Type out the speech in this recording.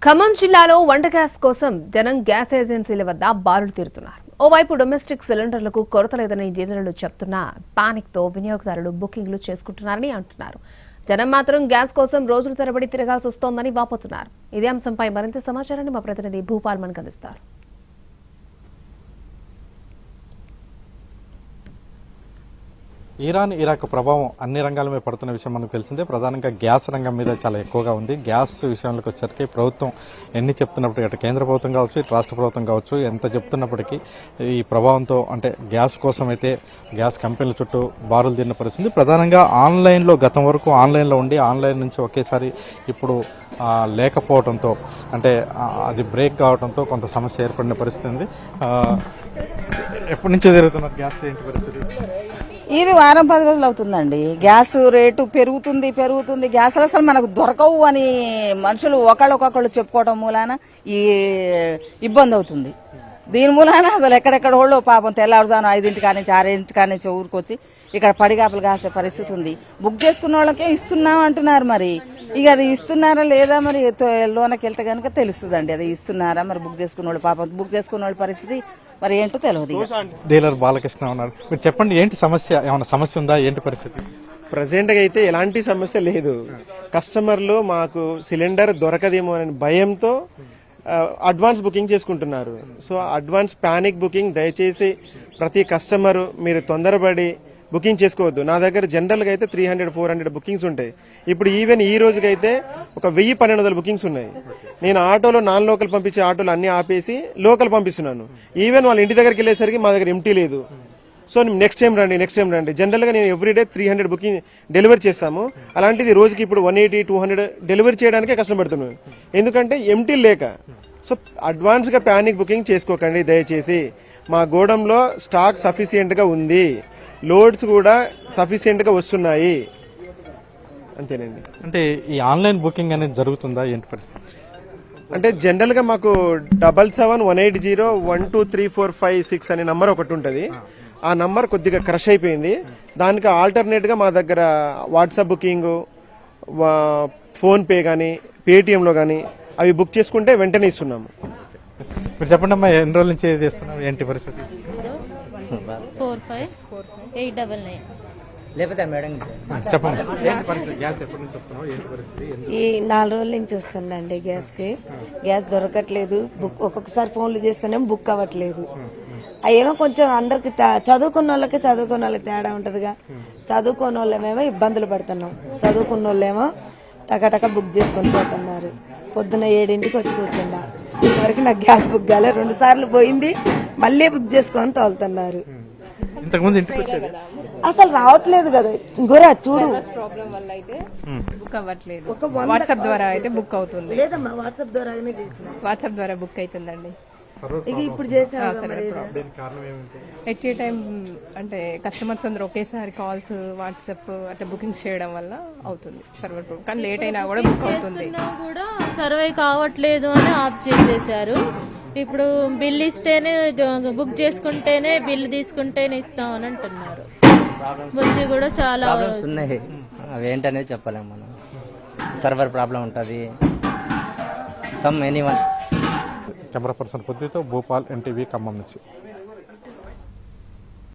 ఖమ్మం జిల్లాలో వంట గ్యాస్ కోసం జనం గ్యాస్ ఏజెన్సీల వద్ద బారులు తీరుతున్నారు. ఓవైపు డొమెస్టిక్ సిలిండర్లకు కొరత లేదని డీలర్లు చెప్తున్నా పానిక్తో వినియోగదారులు బుకింగ్లు చేసుకుంటున్నారని అంటున్నారు. జనం మాత్రం గ్యాస్ కోసం రోజుల తరబడి తిరగాల్సి వస్తోందని వాపోతున్నారు. ఇదే అంశంపై మరింత సమాచారాన్ని మా ప్రతినిధి భూపాల్ మనకు అందిస్తారు. ఇరాన్ ఇరాక్ ప్రభావం అన్ని రంగాల మీద పడుతున్న విషయం మనకు తెలిసిందే. ప్రధానంగా గ్యాస్ రంగం మీద చాలా ఎక్కువగా ఉంది. గ్యాస్ విషయంలోకి వచ్చేసరికి ప్రభుత్వం ఎన్ని చెప్తున్నప్పటికీ అటు కేంద్ర ప్రభుత్వం కావచ్చు, ఇటు రాష్ట్ర ప్రభుత్వం కావచ్చు, ఎంత చెప్తున్నప్పటికీ ఈ ప్రభావంతో అంటే గ్యాస్ కోసం అయితే గ్యాస్ కంపెనీల చుట్టూ బారులు తీరిన పరిస్థితి. ప్రధానంగా ఆన్లైన్లో గతం వరకు ఆన్లైన్లో ఉండి ఆన్లైన్ నుంచి ఒకేసారి ఇప్పుడు లేకపోవడంతో అంటే అది బ్రేక్ కావడంతో కొంత సమస్య ఏర్పడిన పరిస్థితి ఉంది. ఎప్పటి నుంచో జరుగుతున్నారు గ్యాస్ ఏంటి పరిస్థితి? ఇది వారం 10 రోజులు అవుతుందండి. గ్యాస్ రేటు పెరుగుతుంది. గ్యాస్ అసలు మనకు దొరకవు అని మనుషులు ఒకళ్ళొకళ్ళు చెప్పుకోవడం మూలాన ఈ ఇబ్బంది అవుతుంది. దీని మూలాన అసలు ఎక్కడెక్కడ వాళ్ళు పాపం తెల్లవారుజాను 5 నుంచి 6 నుంచి ఊరుకొచ్చి ఇక్కడ పడిగాపులు కాసే పరిస్థితి ఉంది. బుక్ చేసుకున్న వాళ్ళకే ఇస్తున్నాం అంటున్నారు. మరి ఇక అది ఇస్తున్నారా లేదా మరి లోనకి వెళ్తే కనుక తెలుస్తుందండి. అది ఇస్తున్నారా మరి బుక్ చేసుకున్న వాళ్ళు పాపం బుక్ చేసుకున్న వాళ్ళ పరిస్థితి మరి ఏంటో తెలియదు. డీలర్ బాలకృష్ణ ఉన్నారు, మీరు చెప్పండి ఏంటి సమస్య? ఏమైనా సమస్య ఉందా? ఏంటి పరిస్థితి? ప్రజెంట్ గా అయితే ఎలాంటి సమస్య లేదు. కస్టమర్లు మాకు సిలిండర్ దొరకదేమో అనే భయంతో అడ్వాన్స్ బుకింగ్ చేసుకుంటున్నారు. సో అడ్వాన్స్ పానిక్ బుకింగ్ దయచేసి ప్రతి కస్టమర్ మీరు తొందరపడి బుకింగ్ చేసుకోవద్దు. నా దగ్గర జనరల్ గా అయితే 300-400 బుకింగ్స్ ఉంటాయి. ఇప్పుడు ఈవెన్ ఈ రోజుకైతే ఒక 1000-1200 బుకింగ్స్ ఉన్నాయి. నేను ఆటోలో నాన్ లోకల్ పంపించే ఆటోలు అన్ని ఆపేసి లోకల్ పంపిస్తున్నాను. ఈవెన్ వాళ్ళ ఇంటి దగ్గరికి వెళ్ళేసరికి మా దగ్గర ఎంటీ లేదు. సో నెక్స్ట్ టైం రండి. జనరల్ గా నేను ఎవ్రీడే 300 బుకింగ్ డెలివరీ చేస్తాము. అలాంటిది రోజుకి ఇప్పుడు 180-200 డెలివరీ చేయడానికే కష్టపడుతున్నాను, ఎందుకంటే ఎంటీ లేక. సో అడ్వాన్స్ గా పానిక్ బుకింగ్ చేసుకోకండి దయచేసి. మా గోడంలో స్టాక్ సఫిషియెంట్ గా ఉంది, లోడ్స్ కూడా సఫిషియెంట్ గా వస్తున్నాయి, అంతేనండి. అంటే ఈ ఆన్లైన్ బుకింగ్ అనేది జరుగుతుందా? ఏంటి పరిస్థితి? అంటే జనరల్ గా మాకు 77-180-123456 అనే నంబర్ ఒకటి ఉంటుంది. ఆ నంబర్ కొద్దిగా క్రష్ అయిపోయింది. దానికి ఆల్టర్నేట్ గా మా దగ్గర వాట్సాప్ బుకింగ్, ఫోన్ పే గానీ పేటిఎంలో గానీ అవి బుక్ చేసుకుంటే వెంటనే ఇస్తున్నాము. మీరు చెప్పండి అమ్మా, ఎన్ని రోజుల నుంచి చేస్తున్నాం? ఏంటి పరిస్థితి? 45-899 లేకపోతే మేడం చెప్పండి ఏంటి పరిస్థితి? గ్యాస్ ఎప్పటి నుంచి వస్తున్నావు? ఏంటి పరిస్థితి? ఈ 4 రోజుల నుంచి వస్తుందండి గ్యాస్ దొరకట్లేదు. ఒక్కొక్కసారి ఫోన్లు చేస్తేనేమో బుక్ అవ్వట్లేదు. అవేమో కొంచెం అందరికి చదువుకున్న వాళ్ళకి తేడా ఉంటదిగా. చదువుకున్న వాళ్ళమేమో ఇబ్బందులు పడుతున్నాం, చదువుకున్న వాళ్ళేమో టకటక బుక్ చేసుకొని పోతున్నారు. పొద్దున 7ంటికి వచ్చి కూర్చున్నా, ఇంతవరకు నాకు గ్యాస్ బుక్ కాలే. 2 సార్లు పోయింది, మళ్ళీ బుక్ చేసుకొని తోలుతున్నారు. ఇంతకుముందు ఇంటికి వచ్చేది అసలు రావట్లేదు కదా. గురా చూడు, ప్రాబ్లం వల్ల అయితే బుక్ అవ్వట్లేదు. వాట్సాప్ ద్వారా అయితే బుక్ అవుతుంది. లేదమ్మా, వాట్సాప్ ద్వారానే చేసిన. వాట్సాప్ ద్వారా బుక్ అవుతుందండి. ఇప్పుడు చేసాం. ఎట్ ఏ టైం అంటే కస్టమర్స్ అందరూ ఒకేసారి కాల్స్, వాట్సాప్ అట్లా బుకింగ్స్ చేయడం వల్ల అవుతుంది సర్వర్ ప్రాబ్లం. కానీ లేట్ అయినా కూడా బుక్ అవుతుంది. కూడా సర్వే కావట్లేదు అని ఆఫ్ చేసేసారు. ఇప్పుడు బిల్ ఇస్తేనే బుక్ చేసుకుంటేనే బిల్ తీసుకుంటేనే ఇస్తామని అంటున్నారు. వచ్చి కూడా చాలా ఉన్నాయి, అవి ఏంటనేది చెప్పలేము మనం. సర్వర్ ప్రాబ్లం ఉంటుంది. కెమెరా పర్సన్ పొద్దుతో భూపాల్, NTV ఖమ్మం నుంచి.